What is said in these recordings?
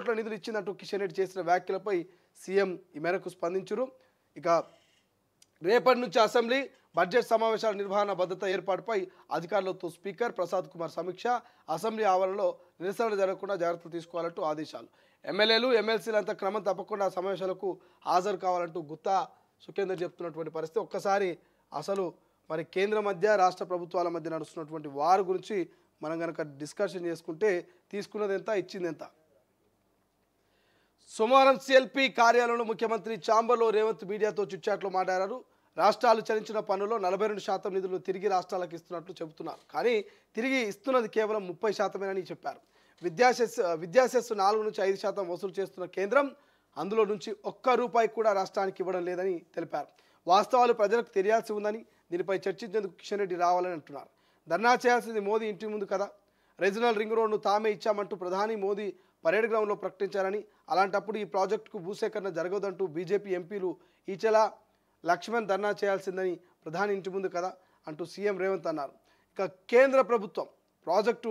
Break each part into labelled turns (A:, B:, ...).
A: కోట్ల నిధులు ఇచ్చిందంటూ కిషన్ రెడ్డి చేసిన వ్యాఖ్యలపై సీఎం ఈ మేరకు స్పందించారు. ఇక రేపటి నుంచి అసెంబ్లీ బడ్జెట్ సమావేశాల నిర్వహణ భద్రత ఏర్పాటుపై అధికారులతో స్పీకర్ ప్రసాద్ కుమార్ సమీక్ష. అసెంబ్లీ ఆవరణలో నిరసనలు జరగకుండా జాగ్రత్తలు తీసుకోవాలంటూ ఆదేశాలు. ఎమ్మెల్యేలు ఎమ్మెల్సీలంతా క్రమం తప్పకుండా సమావేశాలకు హాజరు కావాలంటూ గుత్తా సుఖేందర్ చెప్తున్నటువంటి పరిస్థితి. ఒక్కసారి అసలు మరి కేంద్ర మధ్య రాష్ట్ర ప్రభుత్వాల మధ్య నడుస్తున్నటువంటి వారి గురించి మనం కనుక డిస్కషన్ చేసుకుంటే తీసుకున్నది ఎంత, ఇచ్చింది ఎంత. సోమవారం సిఎల్పి కార్యాలయంలో ముఖ్యమంత్రి ఛాంబర్లో రేవంత్ మీడియాతో చిట్చాట్లో మాట్లాడారు. రాష్ట్రాలు చెల్లించిన పన్నులో 42% నిధులు తిరిగి రాష్ట్రాలకు ఇస్తున్నట్లు చెబుతున్నారు. కానీ తిరిగి ఇస్తున్నది కేవలం 30%మేనని చెప్పారు. విద్యాసెస్ 4 నుంచి 5% వసూలు చేస్తున్న కేంద్రం అందులో నుంచి ఒక్క రూపాయి కూడా రాష్ట్రానికి ఇవ్వడం లేదని తెలిపారు. వాస్తవాలు ప్రజలకు తెలియాల్సి ఉందని, దీనిపై చర్చించేందుకు కిషన్ రెడ్డి రావాలని అంటున్నారు. ధర్నా చేయాల్సింది మోదీ ఇంటి ముందు కదా. రీజనల్ రింగ్ రోడ్ను తామే ఇచ్చామంటూ ప్రధాని మోదీ పరేడ్ గ్రౌండ్లో ప్రకటించారని, అలాంటప్పుడు ఈ ప్రాజెక్టుకు భూసేకరణ జరగదంటూ బీజేపీ ఎంపీలు ఈచెల లక్ష్మణ్ ధర్నా చేయాల్సిందని ప్రధాని ఇంటి ముందు కదా అంటూ సీఎం రేవంత్ అన్నారు. ఇక కేంద్ర ప్రభుత్వం ప్రాజెక్టు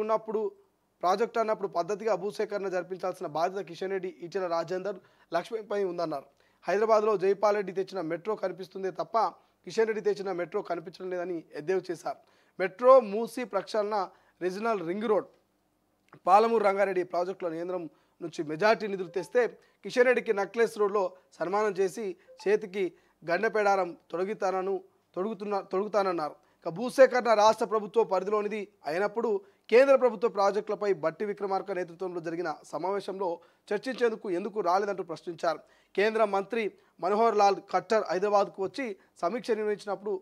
A: అన్నప్పుడు పద్ధతిగా భూసేకరణ జరిపించాల్సిన బాధ్యత కిషన్ రెడ్డి, ఈచెల రాజేందర్, లక్ష్మణ్పై ఉందన్నారు. హైదరాబాద్లో జైపాల్ రెడ్డి తెచ్చిన మెట్రో కనిపిస్తుందే తప్ప కిషన్ రెడ్డి తెచ్చిన మెట్రో కనిపించడం లేదని ఎద్దేవా చేశారు. మెట్రో, మూసీ ప్రక్షాళన, regional ring road, Palamuru Rangareddy ప్రాజెక్టుల కేంద్రం నుంచి మెజార్టీ నిధులు తెస్తే కిషన్ రెడ్డికి నక్లెస్ రోడ్లో సన్మానం చేసి చేతికి గండపెడారం తొడుగుతానన్నారు. ఇక భూసేకరణ రాష్ట్ర ప్రభుత్వ పరిధిలోనిది అయినప్పుడు కేంద్ర ప్రభుత్వ ప్రాజెక్టులపై బట్టి విక్రమార్క నేతృత్వంలో జరిగిన సమావేశంలో చర్చించేందుకు ఎందుకు రాలేదంటూ ప్రశ్నించారు. కేంద్ర మంత్రి మనోహర్ లాల్ ఖట్టర్ హైదరాబాద్కు వచ్చి సమీక్ష నిర్వహించినప్పుడు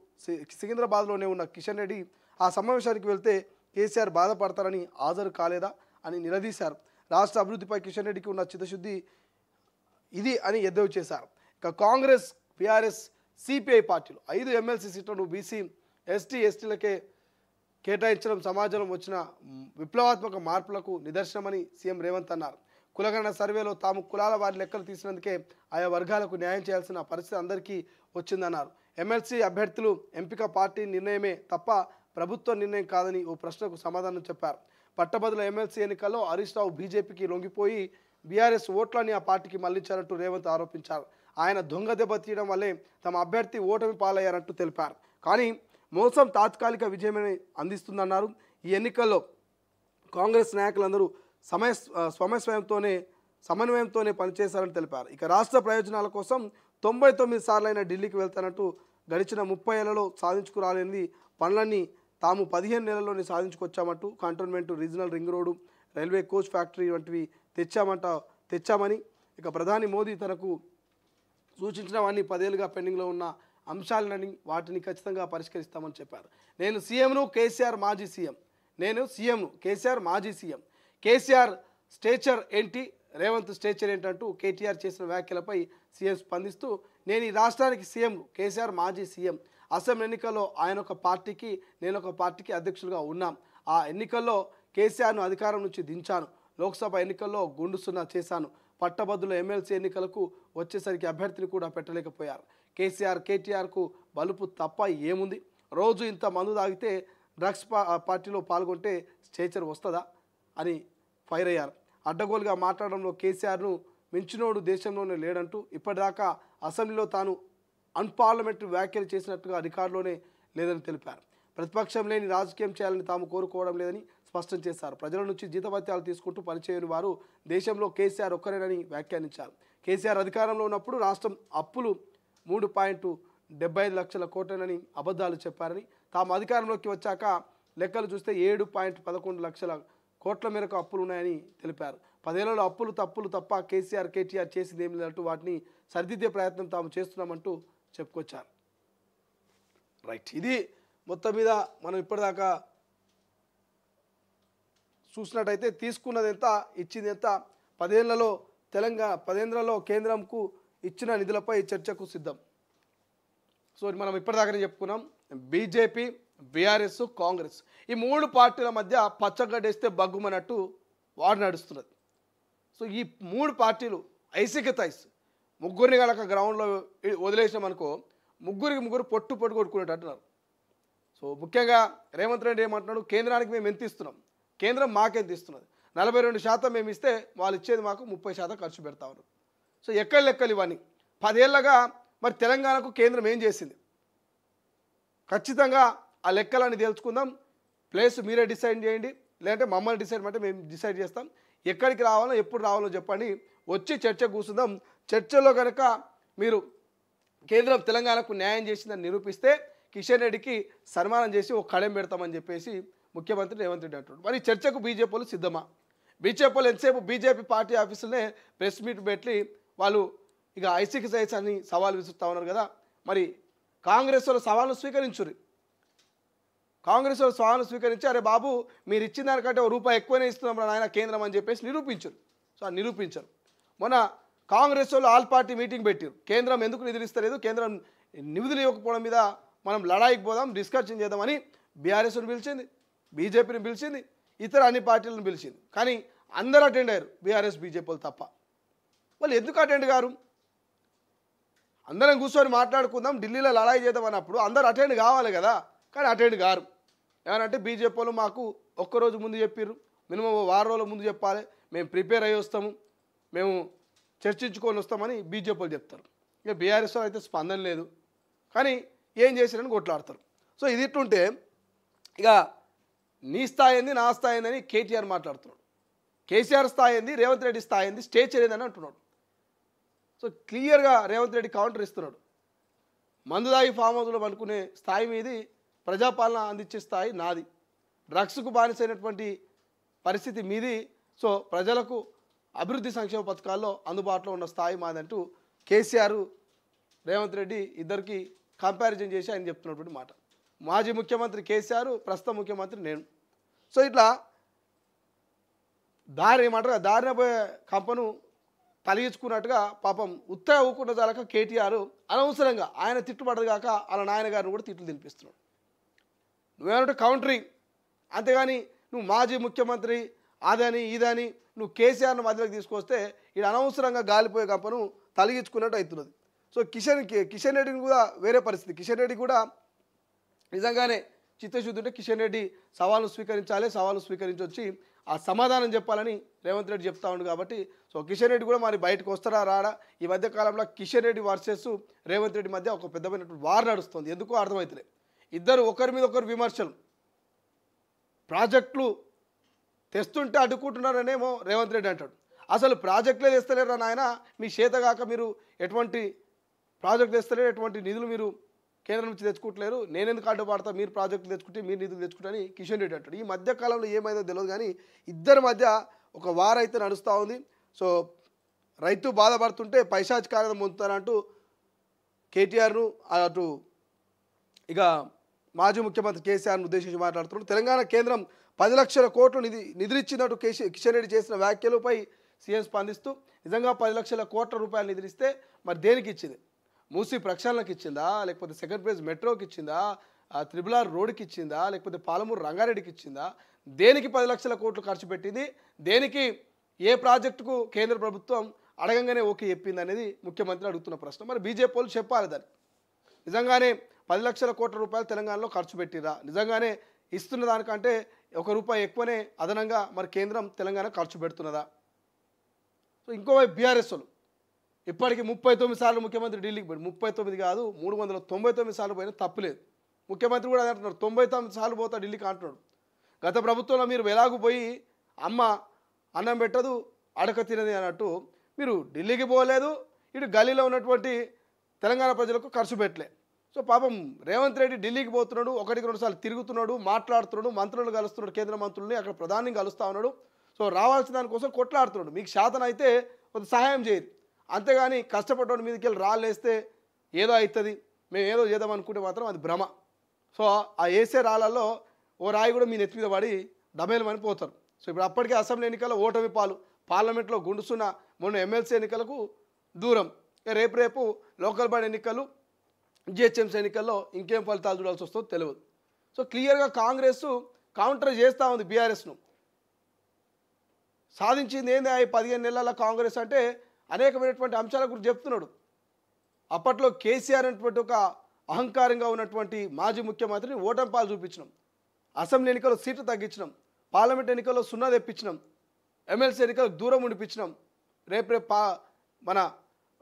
A: సికింద్రాబాద్లోనే ఉన్న కిషన్ రెడ్డి ఆ సమావేశానికి వెళ్తే కేసీఆర్ బాధపడతారని హాజరు కాలేదా అని నిలదీశారు. రాష్ట్ర అభివృద్ధిపై కిషన్ రెడ్డికి ఉన్న చిత్తశుద్ధి ఇది అని ఎద్దేవా చేశారు. ఇక కాంగ్రెస్, బీఆర్ఎస్, సిపిఐ పార్టీలు 5 ఎమ్మెల్సీ సీట్లను బీసీ, ఎస్టీ, ఎస్టీలకే కేటాయించడం సమాజంలో వచ్చిన విప్లవాత్మక మార్పులకు నిదర్శనమని సీఎం రేవంత్ అన్నారు. కులగణన సర్వేలో తాము కులాల వారి లెక్కలు తీసినందుకే ఆయా వర్గాలకు న్యాయం చేయాల్సిన పరిస్థితి అందరికీ వచ్చిందన్నారు. ఎమ్మెల్సీ అభ్యర్థులు ఎంపిక పార్టీ నిర్ణయమే తప్ప ప్రభుత్వ నిర్ణయం కాదని ఓ ప్రశ్నకు సమాధానం చెప్పారు. పట్టభద్రుల ఎమ్మెల్సీ ఎన్నికల్లో హరీష్ రావు బీజేపీకి లొంగిపోయి బీఆర్ఎస్ ఓట్లని ఆ పార్టీకి మళ్లించారంటూ రేవంత్ ఆరోపించారు. ఆయన దొంగ దెబ్బ తీయడం వల్లే తమ అభ్యర్థి ఓటమి పాలయ్యారంటూ తెలిపారు. కానీ మోసం తాత్కాలిక విజయమని అందిస్తుందన్నారు. ఈ ఎన్నికల్లో కాంగ్రెస్ నాయకులందరూ సమన్వయంతోనే పనిచేశారని తెలిపారు. ఇక రాష్ట్ర ప్రయోజనాల కోసం 99 సార్లైన ఢిల్లీకి వెళ్తానంటూ గడిచిన 30 ఏళ్లలో సాధించుకురాలేనిది పనులన్నీ తాము 15 నెలల్లోనే సాధించుకొచ్చామంటూ cantonment, regional ring road, railway coach factory వంటివి తెచ్చామని, ఇక ప్రధాని మోదీ తనకు సూచించినవన్నీ 10 ఏళ్ళుగా పెండింగ్లో ఉన్న అంశాలని వాటిని ఖచ్చితంగా పరిష్కరిస్తామని చెప్పారు. నేను సీఎంను, కేసీఆర్ మాజీ సీఎం. కేసీఆర్ స్టేచర్ ఏంటి, రేవంత్ స్టేచర్ ఏంటంటూ కేటీఆర్ చేసిన వ్యాఖ్యలపై సీఎం స్పందిస్తూ, నేను ఈ రాష్ట్రానికి సీఎం, కేసీఆర్ మాజీ సీఎం. అసెంబ్లీ ఎన్నికల్లో ఆయన ఒక పార్టీకి, నేను ఒక పార్టీకి అధ్యక్షులుగా ఉన్నాం. ఆ ఎన్నికల్లో కేసీఆర్ను అధికారం నుంచి దించాను. లోక్సభ ఎన్నికల్లో గుండు సున్నా చేశాను. పట్టభద్రుల ఎమ్మెల్సీ ఎన్నికలకు వచ్చేసరికి అభ్యర్థిని కూడా పెట్టలేకపోయారు. కేటీఆర్కు బలుపు తప్ప ఏముంది? రోజు ఇంత మందు తాగితే డ్రగ్స్ పార్టీలో పాల్గొంటే స్టేచర్ వస్తుందా అని ఫైర్ అయ్యారు. అడ్డగోలుగా మాట్లాడడంలో కేసీఆర్ను మించినోడు దేశంలోనే లేడంటూ ఇప్పటిదాకా అసెంబ్లీలో తాను అన్పార్లమెంటరీ వ్యాఖ్యలు చేసినట్టుగా రికార్డులోనే లేదని తెలిపారు. ప్రతిపక్షం లేని రాజకీయం చేయాలని తాము కోరుకోవడం లేదని స్పష్టం చేశారు. ప్రజల నుంచి జీతభత్యాలు తీసుకుంటూ పనిచేయని వారు దేశంలో కేసీఆర్ ఒక్కరేనని వ్యాఖ్యానించారు. కేసీఆర్ అధికారంలో ఉన్నప్పుడు రాష్ట్రం అప్పులు 3.75 లక్షల కోట్లనని అబద్ధాలు చెప్పారని, తాము అధికారంలోకి వచ్చాక లెక్కలు చూస్తే 7.11 లక్షల కోట్ల మేరకు అప్పులు ఉన్నాయని తెలిపారు. 10 ఏళ్లలో అప్పులు తప్పులు తప్ప కేటీఆర్ చేసింది ఏమి లేదంటూ వాటిని సరిదిద్దే ప్రయత్నం తాము చేస్తున్నామంటూ చెప్పుకొచ్చారు. రైట్, ఇది మొత్తం మీద మనం ఇప్పటిదాకా చూసినట్టయితే తీసుకున్నది ఎంత, ఇచ్చింది ఎంత, 10 ఏళ్లలో కేంద్రంకు ఇచ్చిన నిధులపై చర్చకు సిద్ధం. సో మనం ఇప్పటిదాకానే చెప్పుకున్నాం, బీజేపీ, బీఆర్ఎస్, కాంగ్రెస్ ఈ 3 పార్టీల మధ్య పచ్చగడ్డేస్తే బగ్గుమన్నట్టు వాడు నడుస్తున్నది. సో ఈ 3 పార్టీలు ఐసికతైస్ ముగ్గురిని కనుక గ్రౌండ్లో వదిలేసినామనుకో ముగ్గురు పొట్టు కొట్టుకునేటట్టు అంటున్నారు. సో ముఖ్యంగా రేవంత్ రెడ్డి ఏమంటున్నాడు, కేంద్రానికి మేము ఎంత ఇస్తున్నాం, కేంద్రం మాకెంత ఇస్తున్నది, 42% మేము ఇస్తే వాళ్ళు ఇచ్చేది మాకు 30% ఖర్చు పెడతా ఉన్నారు. సో ఎక్కడ లెక్కలు ఇవన్నీ? 10 ఏళ్ళగా మరి తెలంగాణకు కేంద్రం ఏం చేసింది? ఖచ్చితంగా ఆ లెక్కలని తెలుసుకుందాం. ప్లేస్ మీరే డిసైడ్ చేయండి, లేదంటే మమ్మల్ని డిసైడ్ అంటే మేము డిసైడ్ చేస్తాం. ఎక్కడికి రావాలో ఎప్పుడు రావాలో చెప్పండి, వచ్చి చర్చ కూర్చుందాం. చర్చలో కనుక మీరు కేంద్రం తెలంగాణకు న్యాయం చేసిందని నిరూపిస్తే కిషన్ రెడ్డికి సన్మానం చేసి ఒక కళం పెడతామని చెప్పేసి ముఖ్యమంత్రి రేవంత్ రెడ్డి అంటున్నారు. మరి చర్చకు బీజేపీలు సిద్ధమా? బీజేపీలు ఎంతసేపు బీజేపీ పార్టీ ఆఫీసులనే ప్రెస్ మీట్ పెట్టి వాళ్ళు ఇక ఐసీకి సైన్స్ అని సవాల్ విసురుతా ఉన్నారు కదా. మరి కాంగ్రెస్ వాళ్ళు సవాళ్ళను స్వీకరించుర్రు. కాంగ్రెస్ వాళ్ళు సవాళ్ళను స్వీకరించి అరే బాబు మీరు ఇచ్చిన దానికంటే ₹1 ఎక్కువనే ఇస్తున్నాం నాయన కేంద్రం అని చెప్పేసి నిరూపించారు. సో నిరూపించారు. మొన్న కాంగ్రెస్ వాళ్ళు ఆల్ పార్టీ మీటింగ్ పెట్టారు. కేంద్రం ఎందుకు నిధులు ఇస్తలేదు, కేంద్రం నిధులు ఇవ్వకపోవడం మీద మనం లడాయికి పోదాం, డిస్కషన్ చేద్దామని బీఆర్ఎస్ను పిలిచింది, బీజేపీని పిలిచింది, ఇతర అన్ని పార్టీలను పిలిచింది. కానీ అందరూ అటెండ్ అయ్యారు, బీఆర్ఎస్ బీజేపీలు తప్ప. వాళ్ళు ఎందుకు అటెండ్ కారు? అందరం కూర్చొని మాట్లాడుకుందాం, ఢిల్లీలో లడాయి చేద్దాం అన్నప్పుడు అందరూ అటెండ్ కావాలి కదా. కానీ అటెండ్ కారు. ఏమనంటే బీజేపీ వాళ్ళు మాకు ఒక్కరోజు ముందు చెప్పారు, మినిమం 6 రోజుల ముందు చెప్పాలి, మేము ప్రిపేర్ అయ్యి వస్తాము, మేము చర్చించుకొని వస్తామని బీజేపీ వాళ్ళు చెప్తారు. ఇక బీఆర్ఎస్ అయితే స్పందన లేదు, కానీ ఏం చేశారని కొట్లాడతారు. సో ఇది ఇట్టుంటే ఇక నీ స్థాయి ఏంది, నా స్థాయి ఏందని కేటీఆర్ మాట్లాడుతున్నాడు. కేసీఆర్ స్థాయి ఏంది, రేవంత్ రెడ్డి స్థాయి ఏంది, స్టేచర్ ఏందని అంటున్నాడు. సో క్లియర్గా రేవంత్ రెడ్డి కౌంటర్ ఇస్తున్నాడు. మందుదాయి ఫామ్ హౌస్లో అనుకునే స్థాయి మీది, ప్రజాపాలన అందించే స్థాయి నాది, డ్రగ్స్కు బానిసైనటువంటి పరిస్థితి మీది. సో ప్రజలకు అభివృద్ధి సంక్షేమ పథకాల్లో అందుబాటులో ఉన్న స్థాయి మాదంటూ కేసీఆర్ రేవంత్ రెడ్డి ఇద్దరికి కంపారిజన్ చేసి ఆయన చెప్తున్నటువంటి మాట. మాజీ ముఖ్యమంత్రి కేసీఆర్, ప్రస్తుత ముఖ్యమంత్రి నేను. సో ఇట్లా దారిన పోయే కంపను తలిగించుకున్నట్టుగా పాపం ఉత్తగా ఊకుండా చాలక కేటీఆర్ అనవసరంగా ఆయన తిట్టుబడదు కాక వాళ్ళ నాయన గారిని కూడా తిట్లు తినిపిస్తున్నాడు. నువ్వేమంటే కౌంటరీ, అంతేగాని నువ్వు మాజీ ముఖ్యమంత్రి అదని ఇదని నువ్వు కేసీఆర్ను మధ్యలోకి తీసుకొస్తే ఇది అనవసరంగా గాలిపోయే కంపను తలిగించుకున్నట్టు అవుతున్నది. సో కిషన్ రెడ్డిని కూడా వేరే పరిస్థితి. కిషన్ రెడ్డి కూడా నిజంగానే చిత్తశుద్ధి ఉంటే కిషన్ రెడ్డి సవాలు స్వీకరించాలి, సవాలు స్వీకరించి వచ్చి ఆ సమాధానం చెప్పాలని రేవంత్ రెడ్డి చెప్తా ఉండు. కాబట్టి సో కిషన్ రెడ్డి కూడా మరి బయటకు వస్తారా రాడా? ఈ మధ్య కాలంలో కిషన్ రెడ్డి వర్సెస్ రేవంత్ రెడ్డి మధ్య ఒక పెద్దమైనటువంటి వార్ నడుస్తుంది. ఎందుకో అర్థమవుతలే. ఇద్దరు ఒకరి మీద ఒకరు విమర్శలు, ప్రాజెక్టులు తెస్తుంటే అడ్డుకుంటున్నారనేమో రేవంత్ రెడ్డి అంటాడు. అసలు ప్రాజెక్టులే తెస్తలేరా నాయన, మీ చేతగాక మీరు ఎటువంటి ప్రాజెక్టు తెస్తలేరు, ఎటువంటి నిధులు మీరు కేంద్రం నుంచి తెచ్చుకుంటలేరు, నేనెందుకు అడ్డుపడతా, మీరు ప్రాజెక్టులు తెచ్చుకుంటే మీరు నిధులు తెచ్చుకుంటారని కిషన్ రెడ్డి అంటాడు. ఈ మధ్య కాలంలో ఏమైందో తెలియదు కానీ ఇద్దరి మధ్య ఒక వార్ అయితే నడుస్తూ ఉంది. సో రైతు బాధపడుతుంటే పైశాచికారం పొందుతారంటూ కేటీఆర్ను అటు ఇక మాజీ ముఖ్యమంత్రి కేసీఆర్ను ఉద్దేశించి మాట్లాడుతున్నాడు. తెలంగాణ కేంద్రం 10 లక్షల కోట్లు నిధులిచ్చినట్టు కిషన్ రెడ్డి చేసిన వ్యాఖ్యలపై సీఎం స్పందిస్తూ నిజంగా 10 లక్షల కోట్ల రూపాయలు నిధులిస్తే మరి దేనికి ఇచ్చింది? మూసీ ప్రక్షాళనకి ఇచ్చిందా, లేకపోతే సెకండ్ ఫేజ్ మెట్రోకి ఇచ్చిందా, RRR రోడ్డుకి ఇచ్చిందా, లేకపోతే పాలమూరు రంగారెడ్డికి ఇచ్చిందా? దేనికి 10 లక్షల కోట్లు ఖర్చు పెట్టింది? దేనికి ఏ ప్రాజెక్టుకు కేంద్ర ప్రభుత్వం అడగంగానే ఓకే చెప్పింది అనేది ముఖ్యమంత్రి అడుగుతున్న ప్రశ్న. మరి బీజేపీ వాళ్ళు చెప్పాలి దాన్ని. నిజంగానే 10 లక్షల కోట్ల రూపాయలు తెలంగాణలో ఖర్చు పెట్టిరా? నిజంగానే ఇస్తున్న దానికంటే ₹1 ఎక్కువనే అదనంగా మరి కేంద్రం తెలంగాణ ఖర్చు పెడుతున్నదా? సో ఇంకోవైపు బీఆర్ఎస్ వాళ్ళు ఇప్పటికీ 39 సార్లు ముఖ్యమంత్రి ఢిల్లీకి పోయి, 39 కాదు 399 సార్లు పోయినా తప్పులేదు. ముఖ్యమంత్రి కూడా అదే అంటున్నారు, 99 సార్లు పోతా ఢిల్లీకి అంటున్నాడు. గత ప్రభుత్వంలో మీరు ఎలాగూ పోయి అమ్మ అన్నం పెట్టదు అడక తినది అన్నట్టు మీరు ఢిల్లీకి పోలేదు, ఇటు గల్లీలో ఉన్నటువంటి తెలంగాణ ప్రజలకు ఖర్చు పెట్టలే. సో పాపం రేవంత్ రెడ్డి ఢిల్లీకి పోతున్నాడు, 1-2 సార్లు తిరుగుతున్నాడు, మాట్లాడుతున్నాడు, మంత్రులను కలుస్తున్నాడు, కేంద్ర మంత్రుల్ని అక్కడ ప్రధాని కలుస్తూ ఉన్నాడు. సో రావాల్సిన దానికోసం కొట్లాడుతున్నాడు. మీకు శాతం అయితే కొంత సహాయం చేయరు, అంతేగాని కష్టపడ్డోడి మీదకి వెళ్ళి రాళ్ళు వేస్తే ఏదో అవుతుంది, మేము ఏదో చేద్దాం అనుకుంటే మాత్రం అది భ్రమ. సో ఆ వేసే రాళ్ళల్లో ఓ రాయి కూడా మీ నెత్తి మీద పడి డబేలమని పోతారు. సో ఇప్పుడు అప్పటికే అసెంబ్లీ ఎన్నికల్లో ఓటమి పాలు, పార్లమెంట్లో గుండుసున్న, మొన్న ఎమ్మెల్సీ ఎన్నికలకు దూరం, రేపు లోకల్ బాడీ ఎన్నికలు, జిహెచ్ఎంసీ ఎన్నికల్లో ఇంకేం ఫలితాలు చూడాల్సి వస్తుందో తెలియదు. సో క్లియర్గా కాంగ్రెస్ కౌంటర్ చేస్తూ ఉంది బీఆర్ఎస్ను. సాధించింది ఏంది ఈ 15 నెలల కాంగ్రెస్ అంటే అనేకమైనటువంటి అంశాల గురించి చెప్తున్నాడు. అప్పట్లో కేసీఆర్ అనేటువంటి ఒక అహంకారంగా ఉన్నటువంటి మాజీ ముఖ్యమంత్రిని ఓటమి పాలు చూపించినాం, అసెంబ్లీ ఎన్నికల్లో సీట్లు తగ్గించినాం, పార్లమెంట్ ఎన్నికల్లో 0 తెప్పించినాం. ఎమ్మెల్సీ ఎన్నికలకు దూరం ఉండిపించినాం. రేపు మన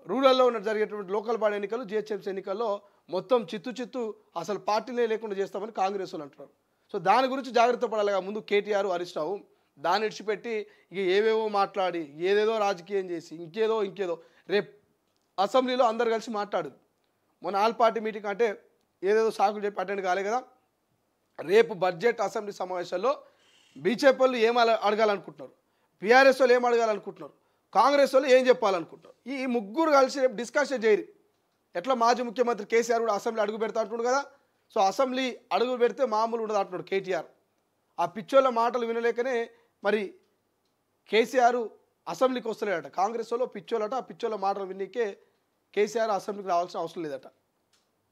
A: రూరల్లో ఉన్న జరిగేటువంటి లోకల్ బాడీ ఎన్నికలు, జిహెచ్ఎంసీ ఎన్నికల్లో మొత్తం చిత్తు అసలు పార్టీలే లేకుండా చేస్తామని కాంగ్రెస్ వాళ్ళు అంటున్నారు. సో దాని గురించి జాగ్రత్త పడాలిగా ముందు కేటీఆర్, హరీష్ రావు. దాన్ని విడిచిపెట్టి ఇక ఏవేవో మాట్లాడి ఏదేదో రాజకీయం చేసి ఇంకేదో రేపు అసెంబ్లీలో అందరు కలిసి మాట్లాడు. మొన్న ఆల్ పార్టీ మీటింగ్ అంటే ఏదేదో సాకులు చెప్పి అటెండ్ కాలే కదా. రేపు బడ్జెట్ అసెంబ్లీ సమావేశాల్లో బీజేపీ వాళ్ళు ఏం అడగాలనుకుంటున్నారు, బీఆర్ఎస్ వాళ్ళు ఏం అడగాలనుకుంటున్నారు, కాంగ్రెస్ వాళ్ళు ఏం చెప్పాలనుకుంటున్నారు, ఈ ముగ్గురు కలిసి రేపు డిస్కషన్ చేయరు. ఎట్లా మాజీ ముఖ్యమంత్రి కేసీఆర్ కూడా అసెంబ్లీ అడుగు పెడతా అంటున్నాడు కదా. సో అసెంబ్లీ అడుగు పెడితే మామూలు ఉండదు అంటున్నాడు కేటీఆర్. ఆ పిచ్చోళ్ళ మాటలు వినలేకనే మరి కేసీఆర్ అసెంబ్లీకి వస్తలేడట. కాంగ్రెస్ వాళ్ళు పిచ్చోళ్ళట. ఆ పిచ్చోళ్ళ మాటలు విన్నీకే కేసీఆర్ అసెంబ్లీకి రావాల్సిన అవసరం లేదట.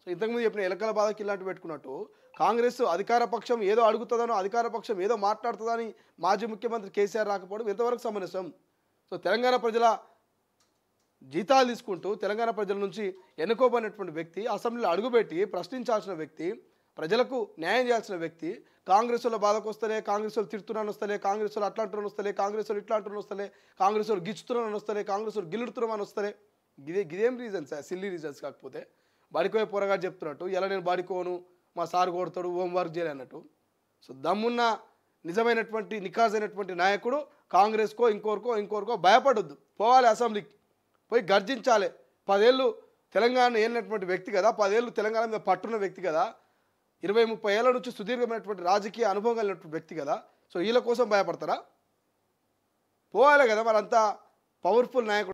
A: సో ఇంతకుముందు చెప్పిన ఎలకల బాధకి ఇలాంటివి పెట్టుకున్నట్టు కాంగ్రెస్ అధికార పక్షం ఏదో అడుగుతుందనో, అధికార పక్షం ఏదో మాట్లాడుతుందని మాజీ ముఖ్యమంత్రి కేసీఆర్ రాకపోవడం ఎంతవరకు సమంజసం? సో తెలంగాణ ప్రజల జీతాలు తీసుకుంటూ తెలంగాణ ప్రజల నుంచి ఎన్నుకోబడినటువంటి వ్యక్తి, అసెంబ్లీలో అడుగుపెట్టి ప్రశ్నించాల్సిన వ్యక్తి, ప్రజలకు న్యాయం చేయాల్సిన వ్యక్తి కాంగ్రెస్ వాళ్ళ బాధకు వస్తలే, కాంగ్రెస్ వాళ్ళు తిడుతున్నాను వస్తలే, కాంగ్రెస్ వాళ్ళు అట్లా అంటున్నాను వస్తలే, కాంగ్రెస్ వాళ్ళు ఇట్లా అంటున్నాను వస్తలే, కాంగ్రెస్ వాళ్ళు గిచ్చుతున్నాను వస్తలే, కాంగ్రెస్ వాళ్ళు గిల్లుడుతున్నామని వస్తలే. గిదేం రీజన్స్? Silly reasons. కాకపోతే బడికోయే పోరగా చెప్తున్నట్టు ఇలా నేను బడికోను, మా సార్ కొడతాడు, హోంవర్క్ చేయలే అన్నట్టు. సో దమ్మున్న నిజమైనటువంటి నికాజైనటువంటి నాయకుడు కాంగ్రెస్కో ఇంకోరికో భయపడొద్దు. పోవాలి అసెంబ్లీకి, పోయి గర్జించాలి. 10 ఏళ్ళు తెలంగాణ ఏలినటువంటి వ్యక్తి కదా, 10 ఏళ్ళు తెలంగాణ మీద పట్టున్న వ్యక్తి కదా, 20-30 ఏళ్ళ నుంచి సుదీర్ఘమైనటువంటి రాజకీయ అనుభవం కలిగినటువంటి వ్యక్తి కదా. సో వీళ్ళ కోసం భయపడతారా? పోవాలి కదా. మరి అంతా పవర్ఫుల్ నాయకుడు.